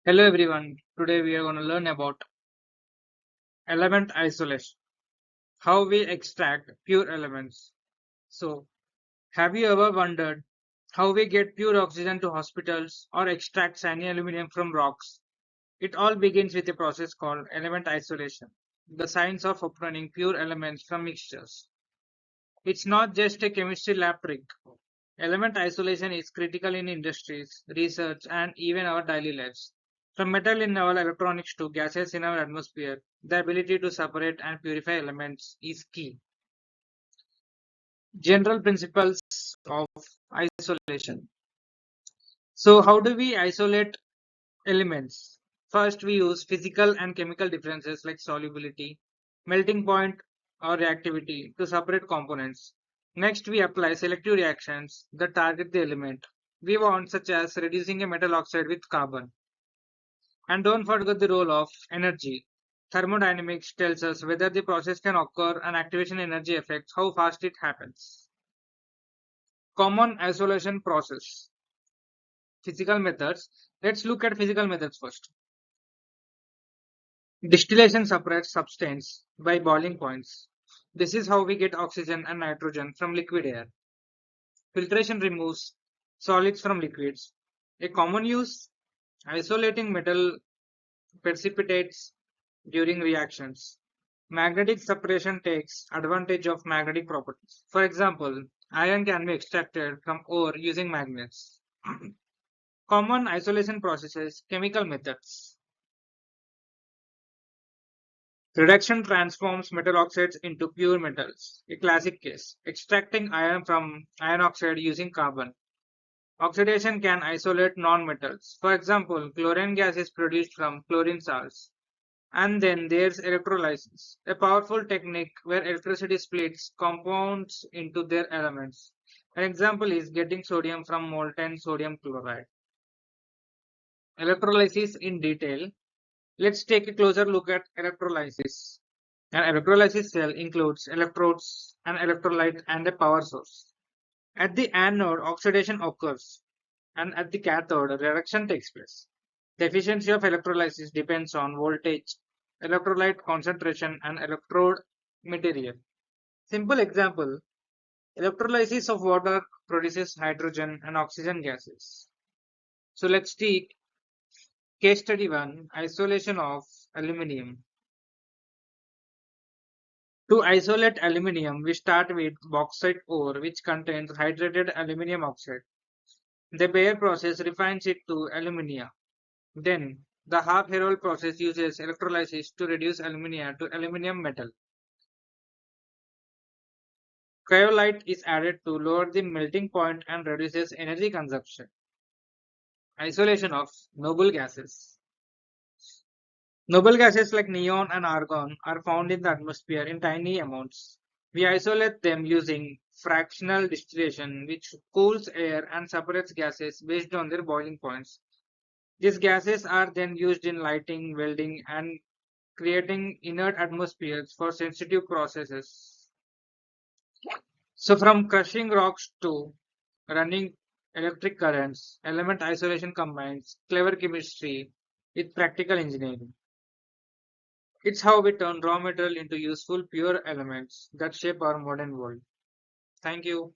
Hello everyone. Today we are going to learn about element isolation. How we extract pure elements. So, have you ever wondered how we get pure oxygen to hospitals or extract shiny aluminum from rocks? It all begins with a process called element isolation, the science of obtaining pure elements from mixtures. It's not just a chemistry lab trick. Element isolation is critical in industries, research, and even our daily lives. From metal in our electronics to gases in our atmosphere, the ability to separate and purify elements is key. General principles of isolation. So, how do we isolate elements? First, we use physical and chemical differences like solubility, melting point, or reactivity to separate components. Next, we apply selective reactions that target the element we want, such as reducing a metal oxide with carbon. And don't forget the role of energy. Thermodynamics tells us whether the process can occur, and activation energy affects how fast it happens. Common isolation process. Physical methods. Let's look at physical methods first. Distillation separates substance by boiling points. This is how we get oxygen and nitrogen from liquid air. Filtration removes solids from liquids. A common use, isolating metal precipitates during reactions. Magnetic separation takes advantage of magnetic properties. For example, iron can be extracted from ore using magnets. Common isolation processes, chemical methods. Reduction transforms metal oxides into pure metals. A classic case. Extracting iron from iron oxide using carbon. Oxidation can isolate non-metals. For example, chlorine gas is produced from chlorine salts. And then there's electrolysis, a powerful technique where electricity splits compounds into their elements. An example is getting sodium from molten sodium chloride. Electrolysis in detail. Let's take a closer look at electrolysis. An electrolysis cell includes electrodes, an electrolyte, and a power source. At the anode, oxidation occurs, and at the cathode, reduction takes place. The efficiency of electrolysis depends on voltage, electrolyte concentration, and electrode material. Simple example, electrolysis of water produces hydrogen and oxygen gases. So let's take case study 1, isolation of aluminium. To isolate aluminium, we start with bauxite ore, which contains hydrated aluminium oxide. The Bayer process refines it to alumina. Then, the half-Herold process uses electrolysis to reduce alumina to aluminium metal. Cryolite is added to lower the melting point and reduces energy consumption. Isolation of noble gases. Noble gases like neon and argon are found in the atmosphere in tiny amounts. We isolate them using fractional distillation, which cools air and separates gases based on their boiling points. These gases are then used in lighting, welding, and creating inert atmospheres for sensitive processes. So, from crushing rocks to running electric currents, element isolation combines clever chemistry with practical engineering. It's how we turn raw material into useful, pure elements that shape our modern world. Thank you.